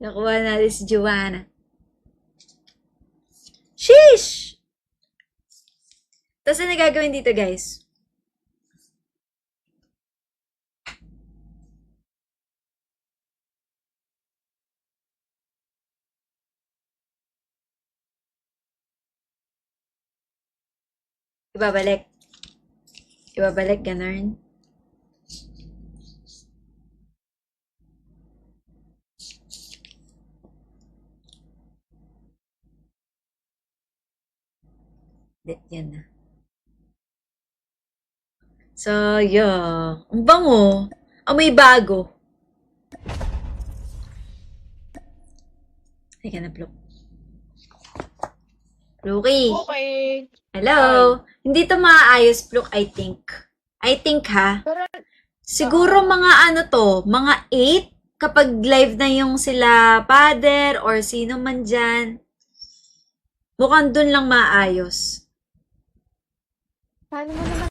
Nakuha natin si Joanna. Sheesh! Tapos ano gagawin dito, guys? Ibabalik. Ibabalik, ganun. Yan na. So, yeah. Ang bango. Amoy bago. Teka na, Pluk. Pluki. Okay. Hello. Hindi to maaayos, Pluk, I think. I think, ha? Pero, Siguro mga ano to, mga 8 kapag live na yung sila father or sino man dyan. Mukhang dun lang maayos. paano mo naman?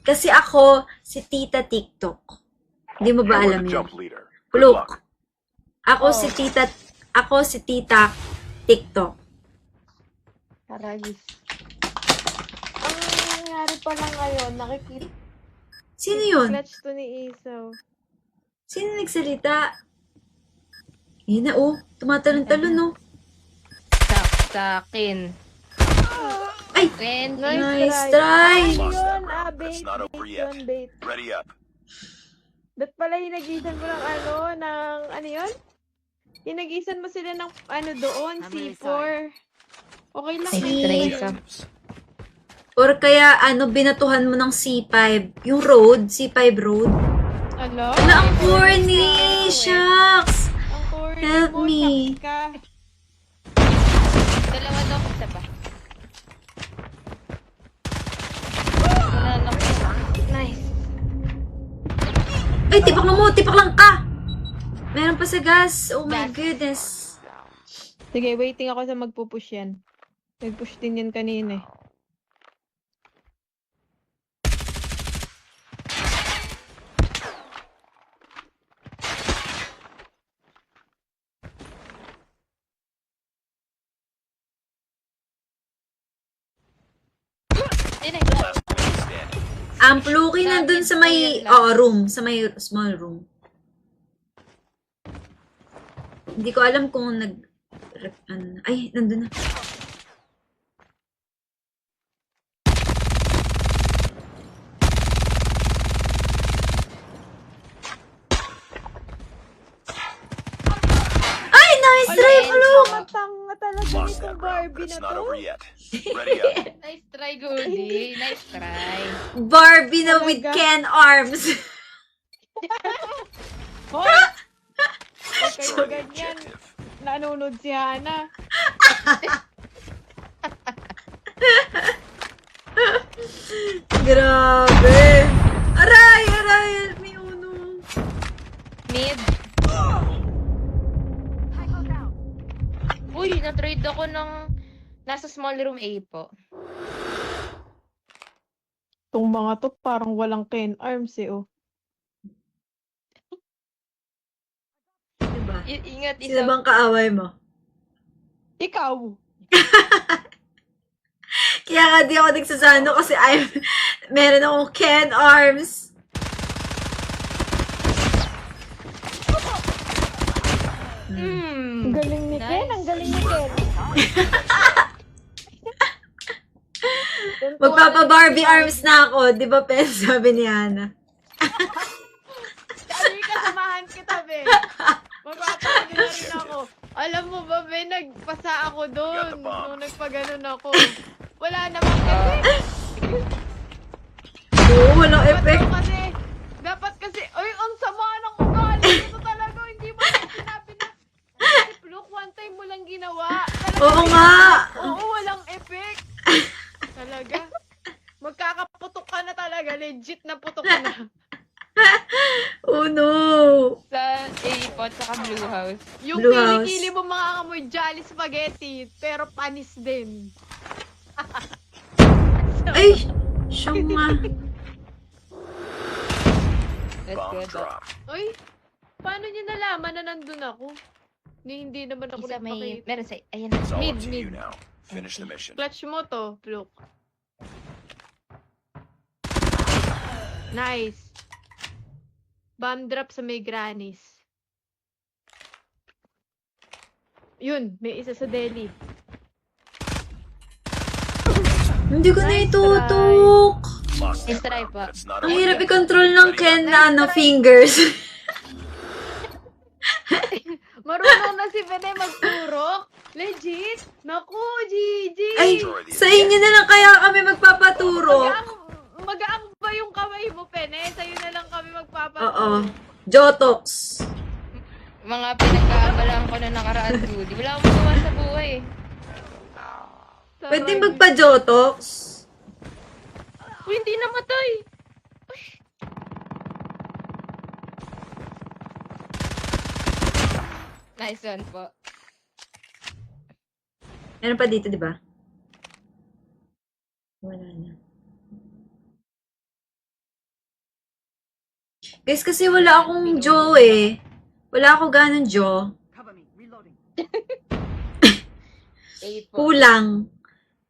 Kasi ako, si Tita TikTok. Hindi mo ba You are alam the yun? jump leader. Good Pluk. luck. Ako si Tita TikTok. Paragis. Ang nangyari pa lang ngayon, nakikita Sino yun? clutch to ni Isaw. Sino nagsalita? Yun na, oh. Tumatalon-talon, oh. Sa akin. Ay! And Nice try! Ano Lost yun? that round. Bait, It's not over bait yet. yun, bait. Ready up. Ba't pala hinagisan mo ng ano yun? Hinagisan mo sila ng doon, C4. Okay lang Si- yun. Trace, ah. Or kaya, binatuhan mo ng C5. Yung road, C5 road. Ano? Wala, ang corny! Shucks! Ang corny Help mo, me. shucks ka. Dalawa daw isa pa. Wala lang. Nice. Ay, tipak lang mo! Tipak lang ka! Meron pa sa gas. Oh my Gas. goodness. Sige, waiting ako sa magpupush yan. Nag-push din yan kanina eh. Ay, nice. Last player standing. Ang Pluki nandun sa may, room. Sa may small room. Hindi ko alam kung ay, nandun na. Ay, nice try, Pluk! Tanga talaga Lost nitong that round, Barbie but na it's not to. over yet. Ready up. Nice try, Goldie. Nice try. Barbie na with Talaga? Ken arms. Hoy! Huwag kayo Destroy the ganyan. objective. Nanunod si Hana. Grabe. Aray, aray. May uno. Mid. Uy, na-trade ako ng nasa small room A po. Itong mga to parang walang Ken arms eh, oh. Diba? Ingat, Sino isa. bang kaaway mo? Ikaw! Kaya nga di ako nagsasano kasi meron akong Ken arms. Ang Hmm. galing ni Ken, Nice. ang galing ni Ken. Magpapa-Barbie arms na ako. Di ba, Pen? Sabi ni Hana. Sabi ka, samahan kita, be. Magpapagod na rin ako. Alam mo ba, be, nagpasa ako doon. Nung nagpaganon ako. Wala namang effect. Oo, walang effect. Dapat kasi, ay, ang sama ng ugali. Ito talaga, hindi mo lang sinabi na, Pluk, one time mo lang ginawa. Talaga, Oo nga. Oo, walang effect. Talaga. Magkakaputok ka na talaga. Legit na putok na. Oh no. Sa A po, tsaka Blue House. Yung Blue House. kilikili mo makakamoy jolly spaghetti, pero panis din. Ay, siya nga. That's Bomb good. drop. Uy, Paano niyo nalaman na nandun ako? Hindi naman ako Isa may, nagpakita. meron sa, ayan. It's all Mid, up to you mid. now. Finish the mission. Clutch mo to, Fluke. Nice. Bomb drop sa may grannies. Yun, may isa sa deli. Hindi ko na Nice tutok. Lost Nice that try round, po. but it's not Ang over hirap yet. i-control ng Ken na fingers. Marunong na si Bene magturok. Legit. Naku, GG. Ay, sa inyo na lang kaya kami magpapaturo. Magaang ba yung kamay mo, Pene? Sa'yo na lang kami Oo. magpapaturo. Jotox. Mga pinagkakabalaan ko na nakaraan, Judy. Wala akong magawa sa buhay. Pwede magpa-Jotox. Uy, hindi namatay. Nice one po. Meron pa dito, di ba? Wala na. Guys, kasi wala akong jaw eh. Wala ako ganun jaw. A po. Kulang.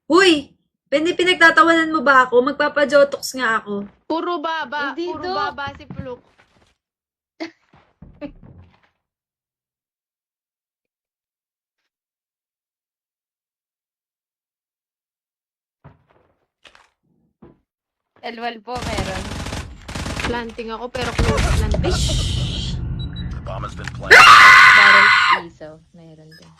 Huy! Pinagtatawanan mo ba ako? Magpapa-Jotox nga ako. Puro baba. Hindi, Puro Dok. baba si Fluke. L1 po, meron. Planting ako pero close planting. The bomb has been planted. Barrel isaw. Meron din.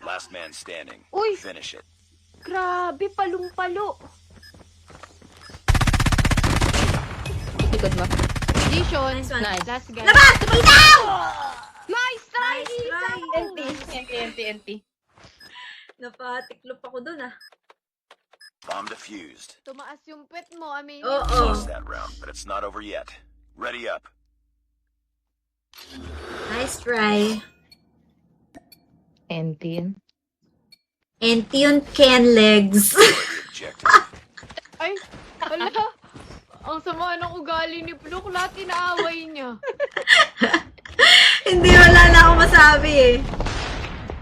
Last man standing. Uy! Finish it. Grabe, palong-palo. Likod mo. G-Shon. Nice one. Nice. Last guy. Labas! Tumitaw! Nice try, Nice Isaw! try. NT. Napatiklop ako dun ah. Bomb defused. Tumaas yung pet mo, aminin. Oo. Lost that round, but it's not over yet. Ready up. Nice try. NT yun. And yun, Ken legs. Destroy the objective. Ay, ala. Ang sama ng ugali ni Fluke, lahat inaaway niya. Hindi, wala na ako masabi eh.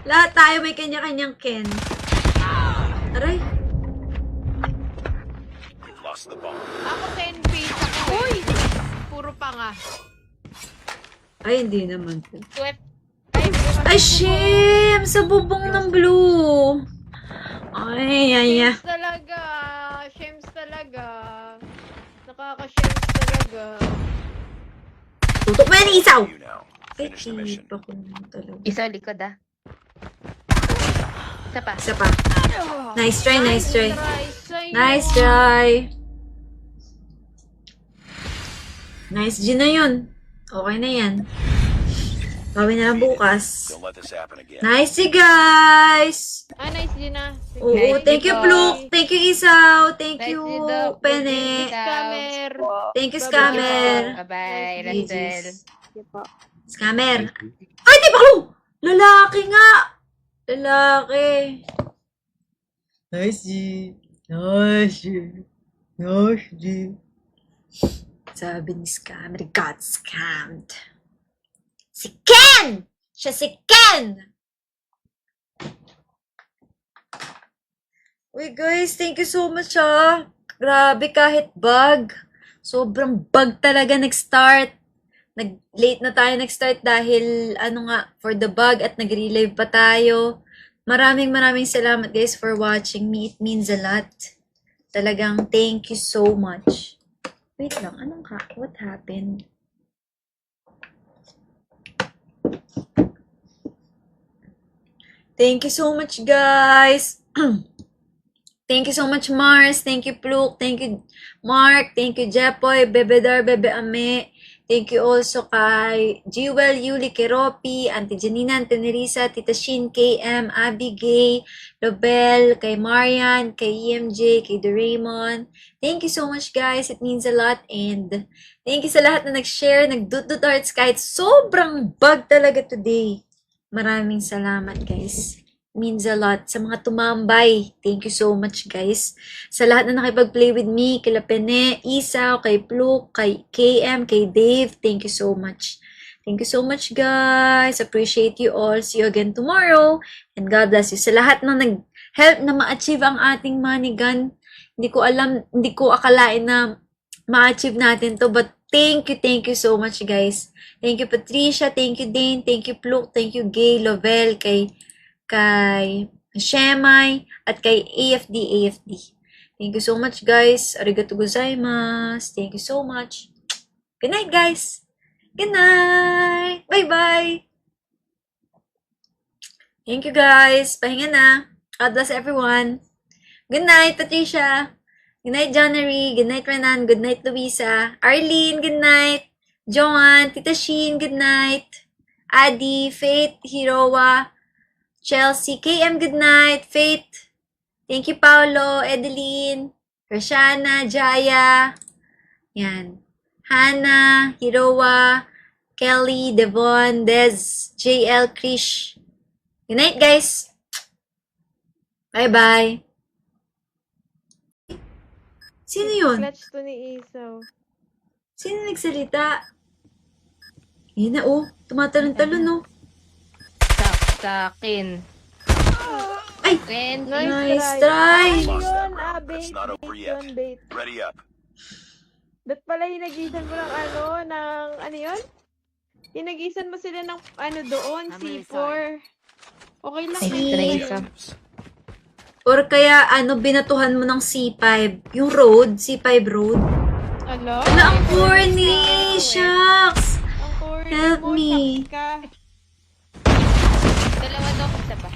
Lahat tayo may kanya-kanyang Ken. Aray. You've lost the bomb. Ako 10 piece ako. Uy! Puro pa nga. Ay, hindi naman po. Sweat. Ay, shame! Sa bubong ng blue. Ay, ay, ay. Shames talaga. Shames talaga. Nakaka-shames talaga. Tutok mo yan, isaw! You now. Ay, Finish the mission. pa ko naman talaga. Isa likod ah. Isa pa. Isa pa. Nice try, nice try. Sa'yo. Nice try. Nice G na yun. Okay na yan. Gawin na lang bukas. Don't let this happen again. Nice G, guys! Ah, nice din ah. Sige. Oo, Nice thank you, G, Fluke. Thank you, Isaw. Thank Nice you, G, Doc. Pene. Scammer. Thank you, Bye-bye. Scammer. Bye-bye, Nice Randel. Scammer. Ay, di ba ko? Lalaki nga. Lalaki. Nice G. Nice G. Nice G. Sabi ni Scammer, got scammed. Si Ken! Siya si Ken! Uy guys, thank you so much ah. Grabe kahit bug. Sobrang bug talaga nag-start. Late na tayo nag-start dahil for the bug at nag-relive pa tayo. Maraming salamat guys for watching me. It means a lot. Talagang thank you so much. Wait lang, what happened? Thank you so much, guys. Thank you so much, Mars. Thank you, Fluke. Thank you, Mark. Thank you, Jepoy, Bebedar, Bebe Ame. Thank you also kay Jewel, Yuli, Keropi, Auntie Janina, Auntie Nerissa, Tita Shin, KM, Abby Gay, Lobel, kay Marian, kay EMJ, kay Doraemon. Thank you so much, guys. It means a lot. And thank you sa lahat na nag-share, nag-dut-dut hearts kahit sobrang bug talaga today. Maraming salamat, guys. means a lot. Sa mga tumambay, thank you so much guys. Sa lahat na nakipag-play with me, kila Pene, Isaw, kay Pluke, kay KM, kay Dave, thank you so much. Thank you so much guys. Appreciate you all. See you again tomorrow. And God bless you. Sa lahat na nag-help na ma-achieve ang ating money gun, hindi ko akalain na ma-achieve natin to. But thank you so much guys. Thank you Patricia, thank you Dane, thank you Pluke, thank you Gay, Lovell, kay Shemay, at kay AFD. Thank you so much guys. Arigato gozaimasu. Thank you so much. Good night guys. Good night. Bye-bye. Thank you guys. Pahinga na. God bless everyone. Good night, Patricia. Good night, Johnnery. Good night, Renan. Good night, Luisa. Arlene, good night. Joanne, Tita Sheen, good night. Adi, Faith, Hiroa, Chelsea, KM, good night. Faith, thank you, Paolo, Edeline, Rashana, Jaya, yan. Hannah, Hiroa, Kelly, Devon, Dez, JL, Krish. Good night, guys. Bye-bye. Sino yun? Clutch to ni Isaw. Sino nagsalita? Yun na, oh. Tumatalon-talon, oh. Sa akin. Ay! 20. Nice try. Lost that Yun, round, but bait, it's not over bait yet. yun, bait. Ready up. Ba't pala hinagisan mo ng yun? Hinagisan mo sila ng doon, C4. Okay lang C- yun. Trace, oh. Objectives. Or kaya, binatuhan mo ng C5. Yung road, C5 road. Ano? Wala, ang corny! Shucks! Ang corny Help mo, me. shucks ka. Dalawa daw, isa pa.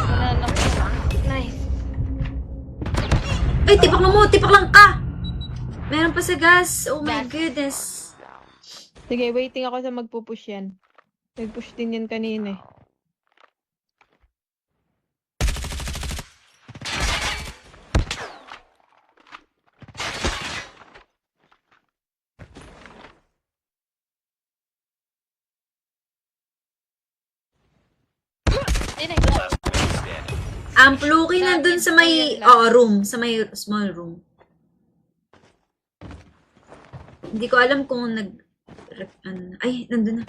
Wala lang. Nice. Ay, tipak lang ka! Meron pa sa gas. Oh my Gas. goodness. Sige, waiting ako sa magpupush yan. Nag-push din yan kanina eh. Ay, nag- Last player standing. Ang Pluki nandun sa may, room. Sa may small room. Hindi ko alam kung ay, nandun na.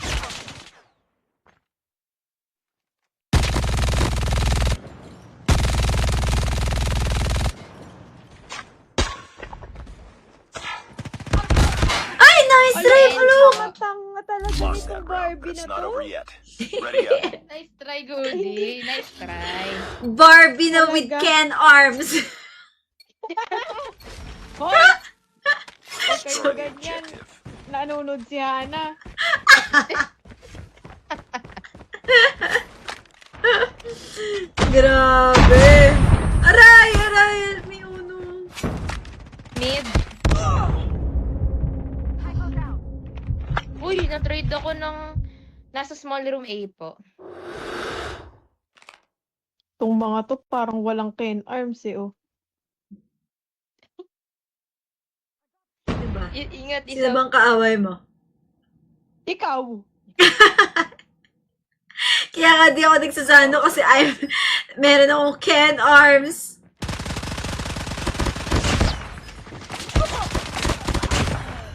Ay, nice try, Pluke! Tanga talaga Lost nitong that round, Barbie but it's na not to. over yet. Ready up. Nice try, Goldie. Nice try. Barbie na with Talaga? Ken arms. Hoy! Huwag kayo Destroy the ganyan. objective. Nanunod si Hana. Grabe. Aray, may uno. Mid. Uy, na-trade ako ng nasa small room A po. Itong mga to parang walang Ken arms eh, oh. Diba? Ingat, Sino isa. bang kaaway mo? Ikaw! Kaya nga di ako nagsasano kasi meron akong Ken arms.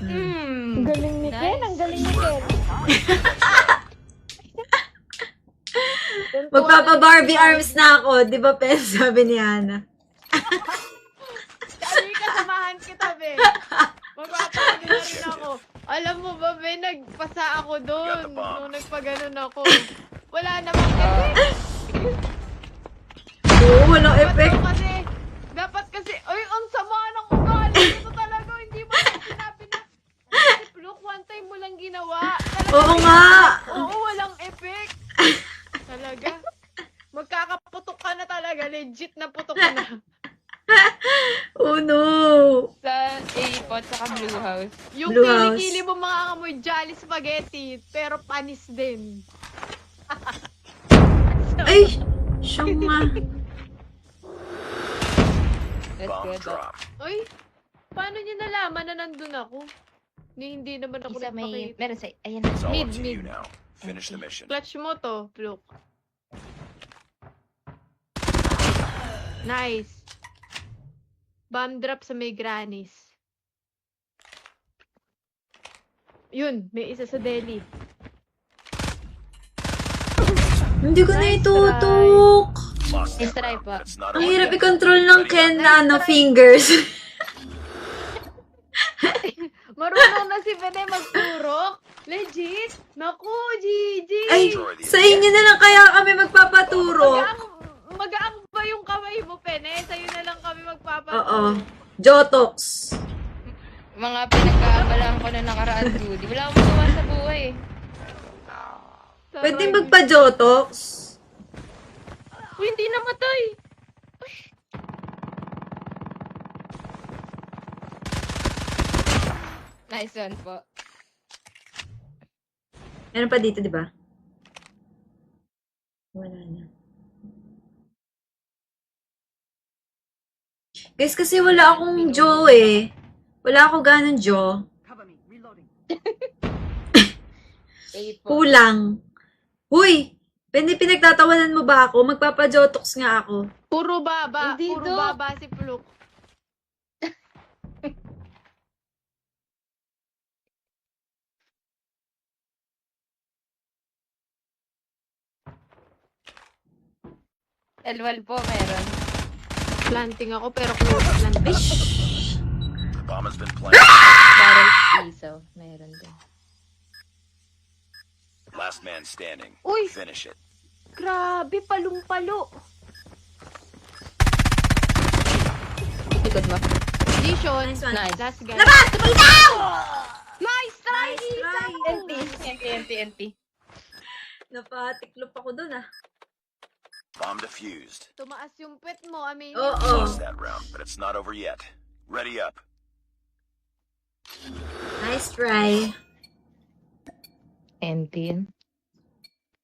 Ang galing ni Ken, ang galing ni Ken. Magpapa-Barbie arms na ako. Di ba, Pen? Sabi ni Hana. Sabi ka, samahan kita, be. Magpapagod na rin ako. Alam mo ba, be, nagpasa ako doon. Nung nagpaganon ako. Wala namang effect. Oo, walang effect. Dapat kasi, ay, ang sama ng ugali. Ito talaga, hindi mo na sinabi na. Look, one time mo lang ginawa. Talaga, Oo nga. Oo, walang effect. Talaga. Magkakaputok ka na talaga. Legit na putok ka na. Oh no. Sa A po, saka Blue House. Yung Blue House. kilikili mo makakamoy jolly spaghetti, pero panis din. Ay, siya nga. That's Bomb good. drop. Uy, paano niyo nalaman na nandun ako? Hindi naman ako Isa may, nagpakita. meron sa, ayan. It's all Mid, up to you mid. now. Finish the mission. Clutch mo to, Fluke. Nice. Bomb drop sa may grannies. Yun, may isa sa deli. Hindi ko na Nice itutok. Lost Nice that try round, po. but it's not Ang over hirap yet. i-control ng Ken na fingers. Marunong na si Bene magturok. Legit. Naku, GG. Ay, sa inyo na lang kaya kami magpapaturo. Magaang ba yung kamay mo, Pene? Sa'yo na lang kami Oo. magpapaturo. Jotox. Mga pinagkaabalahan ko na nakaraan, Judy. Wala akong magawa sa buhay. Pwede magpa-Jotox. Uy, hindi namatay. Nice one po. Meron pa dito, di ba? Wala na. Guys, kasi wala akong jaw eh. Wala ako ganun jaw. A po. Kulang. Huy! Pinagtatawanan mo ba ako? Magpapa-Jotox nga ako. Puro baba. Hindi, Puro Dok. baba si Fluke. L1 po meron. Planting ako pero close planting. The bomb has been planted. Barrel isaw. Meron din. Last man standing. Uy! Finish it. Grabe, palong-palo. Likod mo. Dishon. Nice one. Nice. Last guy. Labas! Tumitaw! Nice try, Nice Isa! try. NT. Napatiklop ako dun ah. Bomb defused. Tumaas yung pet mo, aminin. Oo. Lost that round, but it's not over yet. Ready up. Nice try. NT yun.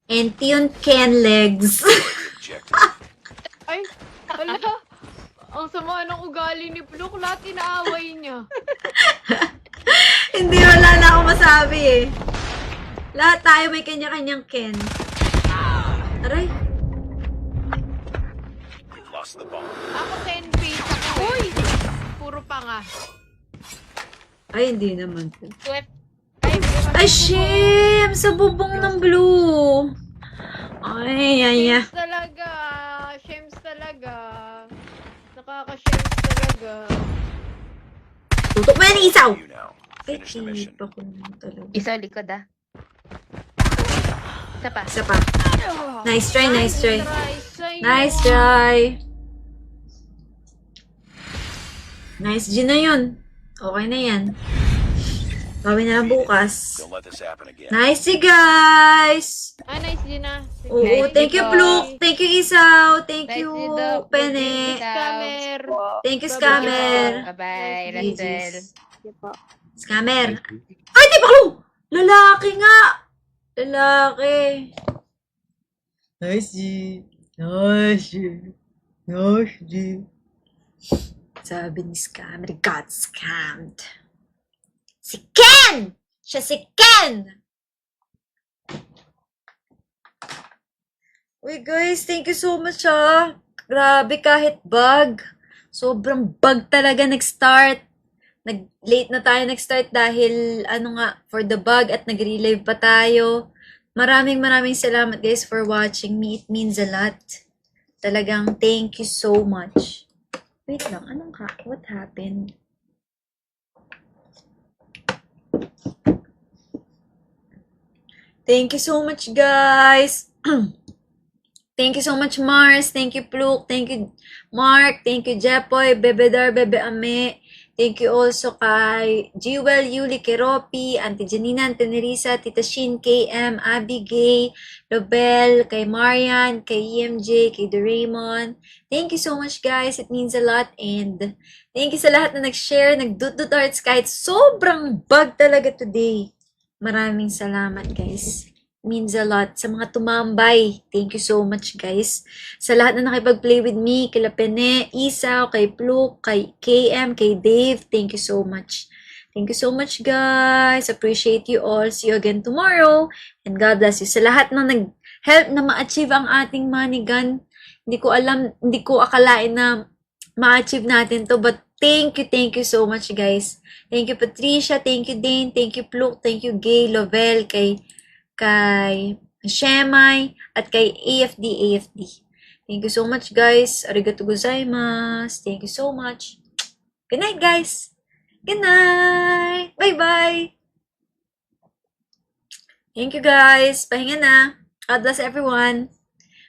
And yun, Ken legs. Destroy the objective. Ay, hala. Ang sama ng ugali ni Fluke, lahat inaaway niya. Hindi, wala na ako masabi eh. Lahat tayo may kanya-kanyang Ken. Aray. You've lost the bomb. Ako 10 piece ako. Uy! Puro pa nga. Ay, hindi naman po. Sweat. Ay, shame! Sa bubong ng blue. Ay, ay, ay. Shames talaga. Shames talaga. Nakaka-shames talaga. Tutok mo yan, isaw! You now. Ay, Finish the mission. pa ko naman talaga. Isa likod ah. Isa pa. Isa pa. Nice try, nice try. Sa'yo. Nice try. Nice G na yun. Okay na yan. Gawin na lang bukas. Don't let this happen again. Nice G, guys! Ah, nice din ah. Sige. Oo, Nice thank you, G, Pluk. Thank you, Isaw. Thank Nice you, G, Doc. Pene. Scammer. Thank you, Bye-bye. Scammer. Bye-bye, Nice Randel. Scammer. Ay, di ba ko? Lalaki nga. Lalaki. Nice G. Nice G. Nice G. Sabi ni Scammer, got scammed. Si Ken! Siya si Ken! Uy guys, thank you so much ah. Grabe kahit bug. Sobrang bug talaga nag-start. Late na tayo nag-start dahil for the bug at nag-relive pa tayo. Maraming salamat guys for watching me. It means a lot. Talagang thank you so much. Wait lang, what happened? Thank you so much, guys. Thank you so much, Mars. Thank you, Pluk. Thank you, Mark. Thank you, Jepoy, Bebedar, Bebe Ame. Thank you also kay Jewel, Yuli, Keropi, Auntie Janina, Auntie Nerissa, Tita Shin, KM, Abby Gay, Lobel, kay Marian, kay EMJ, kay Doraemon. Thank you so much, guys. It means a lot. And thank you sa lahat na nag-share, nag-dut-dut hearts kahit sobrang bug talaga today. Maraming salamat, guys. Means a lot. Sa mga tumambay, thank you so much, guys. Sa lahat na nakipag-play with me, kila Pene, Isaw, kay Pluk, kay KM, kay Dave, thank you so much. Thank you so much, guys. Appreciate you all. See you again tomorrow. And God bless you. Sa lahat na nag-help na ma-achieve ang ating money gun. Hindi ko akalain na ma-achieve natin to. But thank you so much, guys. Thank you, Patricia. Thank you, Dane. Thank you, Pluk. Thank you, Gay, Lovell, kay Shemay, at kay AFD. Thank you so much, guys. Arigato gozaimasu. Thank you so much. Good night, guys. Good night. Bye-bye. Thank you, guys. Pahinga na. God bless everyone.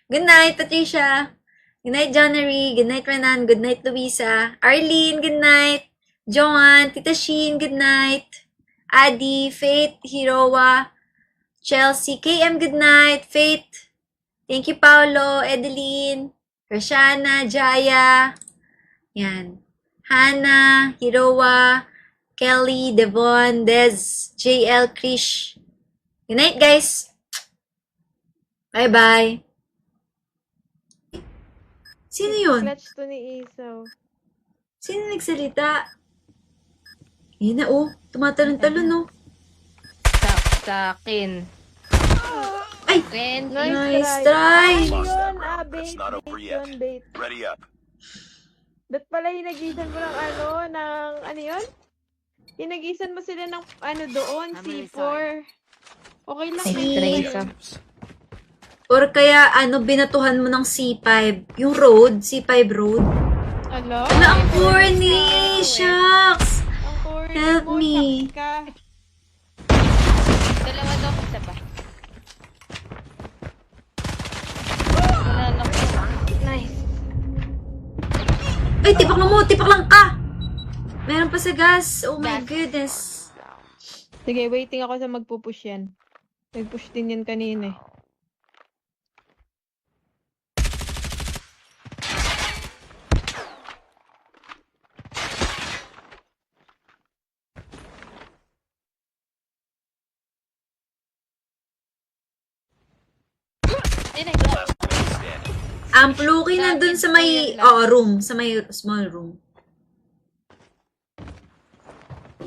Good night, Patricia. Good night, Johnnery. Good night, Renan. Good night, Luisa. Arlene, good night. Joanne, Tita Sheen, good night. Adi, Faith, Hiroa, Chelsea, KM, good night. Faith, thank you, Paolo, Edeline, Rashana, Jaya, yan. Hannah, Hiroa, Kelly, Devon, Dez, JL, Krish. Good night, guys. Bye-bye. Sino yun? Clutch to ni Isaw. Sino nagsalita? Yun na, oh. Tumatalon-talon, oh. Sa akin. Ay! 20. Nice try. Lost that Yun, round, but bait, it's not over bait yet. yun, bait. Ready up. Ba't pala hinagisan mo ng yun? Hinagisan mo sila ng doon, C4. Okay lang. Si- yun. Objectives. Or kaya, binatuhan mo ng C5. Yung road, C5 road. Ala? Ala, ang corny! Shucks! Ang corny Help mo, me. shucks ka. Dalawa daw, isa pa. Wala na ko. Nice. Ay, tipak na mo! Tipak lang ka! Meron pa sa gas. Oh my Gas. goodness. Sige, waiting ako sa magpupush yan. Nagpush din yan kanina eh. Last man standing. Ang pluki nandun sa may, room. Sa may small room.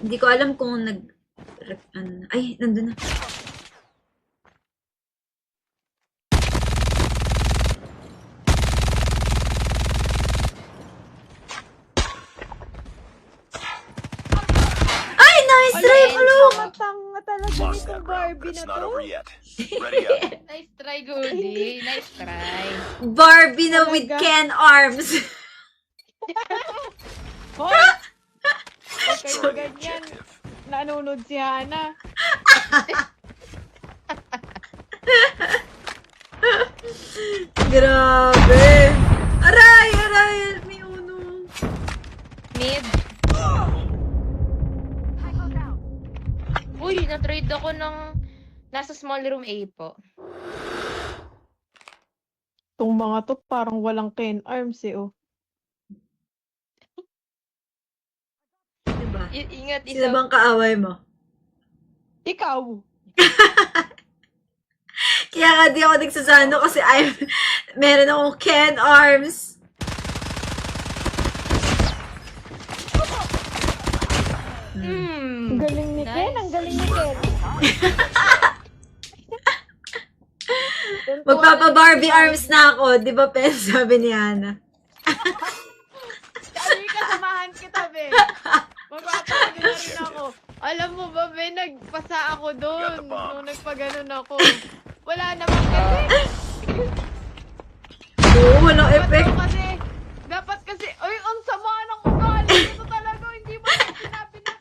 Hindi ko alam kung ay, nandun na. Ay, nice try, Pluk! Tanga talaga Lost nitong that round, Barbie but it's na not to. over yet. Ready up. Nice try, Goldie. Nice try. Barbie na with Talaga? Ken arms. Hoy! Huwag kayo For the ganyan. objective. Nanunod si Hana. Grabe. Aray, help me, uno. Mid. Uy, na-trade ako ng nasa small room A po. Itong mga to parang walang Ken arms eh oh. Diba? Ingat, Sino isa. bang kaaway mo? Ikaw! Kaya nga di ako nagsasano kasi meron akong Ken arms. Ang galing ni Ken, ang galing ni Ken. Magpapa-Barbie arms na ako. Di ba, Pen? Sabi ni Hana. Sabi ka, samahan kita, be. Magpapagano na rin ako. Alam mo ba, be, nagpasa ako doon. Nung nagpaganon ako. Wala namang effect. Oo, walang effect. Dapat kasi, ay, ang sama ng ugali. Ito talaga, hindi mo na sinabi na.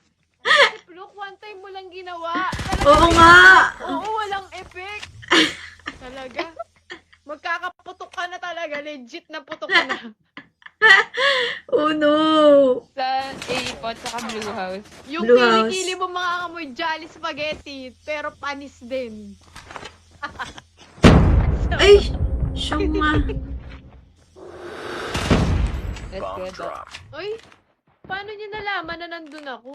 Look, one time mo lang ginawa. Talaga, Oo nga. Oo, walang effect. Talaga. Magkakaputok ka na talaga. Legit na putok ka na. Oh no. Sa A po, saka Blue House. Yung Blue House. kilikili mo mga amoy jolly spaghetti, pero panis din. Ay, siyang nga. Let's go. Bomb drop. Uy, paano niyo nalaman na nandun ako?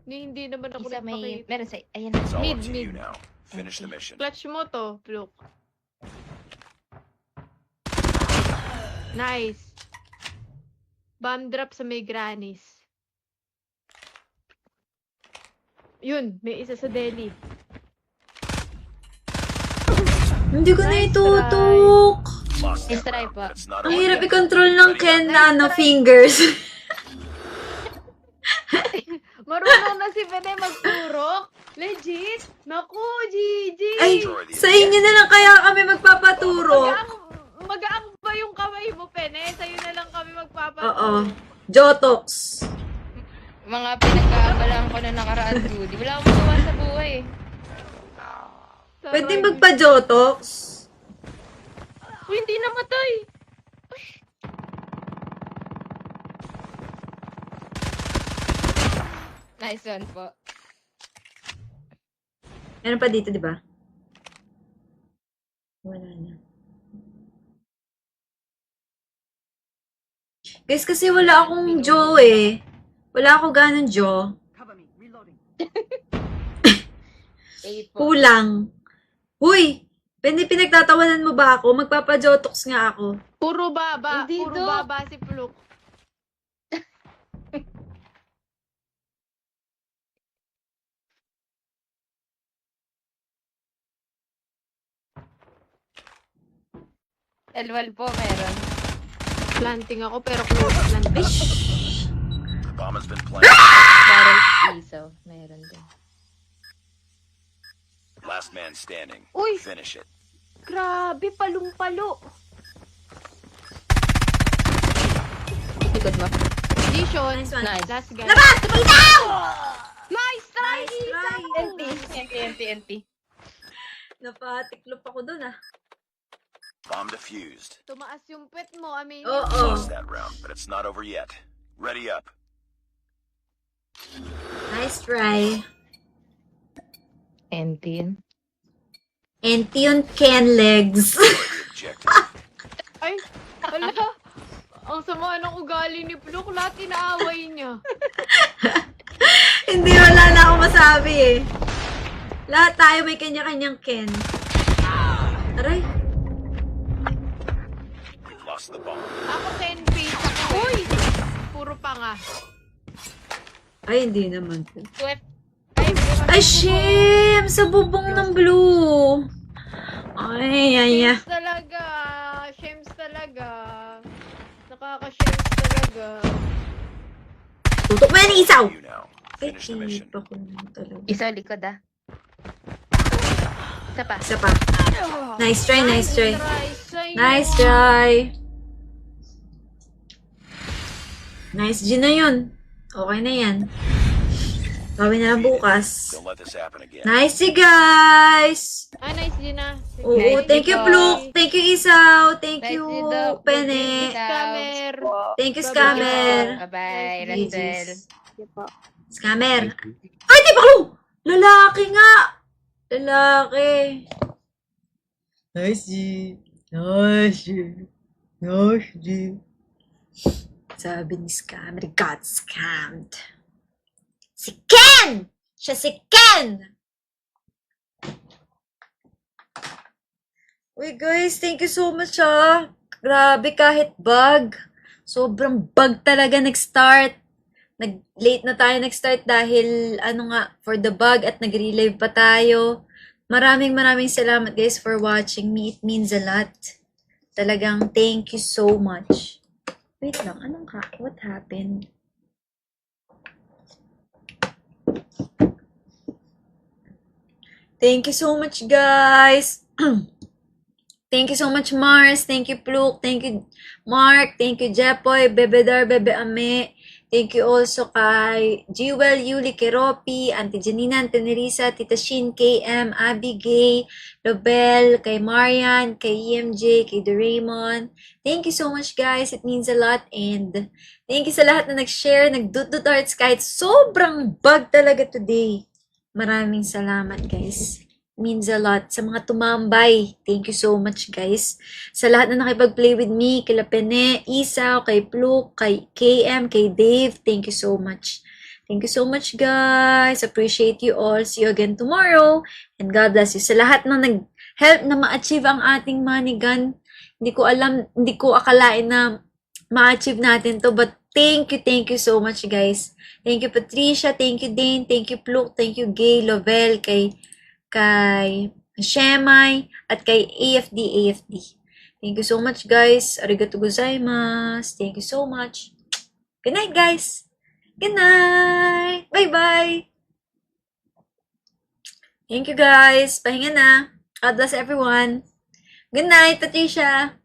Hindi naman ako Isa may, nagpakita. meron sa, ayan. It's all Mid, up to you mid. now. Finish the mission. Clutch mo to, Pluk. Nice. Bomb drop sa may grannies. Yun, may isa sa deli. Hindi ko na Nice itutok. Lost Nice that try round, po. but it's not Ang over hirap yet. i-control ng Ken na fingers. Marunong na si Bene magturok. Legit. Naku, GG. Ay, sa inyo na lang kaya kami magpapaturok. Magaang ba yung kamay mo, Pene? Sa'yo na lang kami Oo. magpapaturok. Jotox. Mga pinagkakabalaan ko na nakaraan, Judy. Wala akong magawa sa buhay. Pwede magpa-Jotox. Uy, hindi namatay. Nice one po. Meron pa dito, di ba? Wala na. Guys, kasi wala akong jaw eh. Wala ako ganun jaw. Eight po. Kulang. Huy! Pinagtatawanan mo ba ako? Magpapa-Jotox nga ako. Puro baba. Hindi, Puro Dok. baba si Pluk. L1 po, meron. Planting ako pero close planting. The bomb has been planted. Barrel isaw, meron din. Last man standing. Uy! Finish it. Grabe, palong-palo. Likod mo. Vision. Nice one. Nice. Last guy. Labas! Bitaw! Nice try, Nice Isa! try. NT. Napatiklop ako dun ah. Bomb defused. Tumaas yung pet mo, aminin. Oo. Lost that round, but it's not over yet. Ready up. Nice try. NT yun. And yun, Ken legs. Objective. Ay, wala. Ang sama ng ugali ni Pluk, lahat inaaway niya. Hindi, wala na akong masabi eh. Lahat tayo may kanya-kanyang Ken. Aray. We've lost the bomb. Ako 10 feet ako. Uy! Puro panga. Ay, hindi naman. Swift. Ay, shame! Sa bubong ng blue. Ay, ay, ay. Shames talaga. Shames talaga. Nakaka-shames talaga. Tutok mo yan, isaw! You now. Ay, Finish the mission. kinip ako naman talaga. Isa likod ah. Isa pa. Isa pa. Nice try, nice try. Sa'yo. Nice try. Nice G na yun. Okay na yan. Gawin na lang bukas. Don't let this happen again. Nice G, guys! Ah, nice Gina. Oo, Nice thank you, G, Pluk. Thank you, Isaw. Thank Nice you, G, Doc. Pene. Scammer. Thank you, Bye-bye. Scammer. Bye-bye, Nice Russell. Scammer. Ay, di ba? Oh! Lalaki nga! Lalaki. Nice G. Nice G. Nice G. Sabi ni Scammer, got scammed. Si Ken! Siya si Ken! Uy guys, thank you so much ah. Grabe kahit bug. Sobrang bug talaga nag-start. Late na tayo nag-start dahil ano nga, for the bug at nag-relive pa tayo. Maraming salamat guys for watching me. It means a lot. Talagang thank you so much. Wait lang, what happened? Thank you so much guys. Thank you so much, Mars. Thank you, Pluk. Thank you, Mark. Thank you, Jepoy, Bebedar, Bebe Ame. Thank you also kay Jewel, Yuli, Keropi, Auntie Janina, Auntie Nerissa, Tita Shin, KM, Abby, Gay, Lobel, kay Marian, kay EMJ, kay Doraemon. Thank you so much, guys. It means a lot. And thank you sa lahat na nag-share, nag-dut-dut hearts kahit sobrang bug talaga today. Maraming salamat, guys. Means a lot. Sa mga tumambay, thank you so much guys. Sa lahat na nakipag-play with me, kila Pene, Isaw, kay Pluk, kay KM, kay Dave, thank you so much. Thank you so much guys. Appreciate you all. See you again tomorrow. And God bless you. Sa lahat na nag-help na ma-achieve ang ating money gun, hindi ko akalain na ma-achieve natin to, but Thank you so much, guys. Thank you, Patricia. Thank you, Dane. Thank you, Pluk. Thank you, Gay, Lovell, kay Shemay, at kay AFD. Thank you so much, guys. Arigato gozaimasu. Thank you so much. Good night, guys. Good night. Bye-bye. Thank you, guys. Pahinga na. God bless everyone. Good night, Patricia.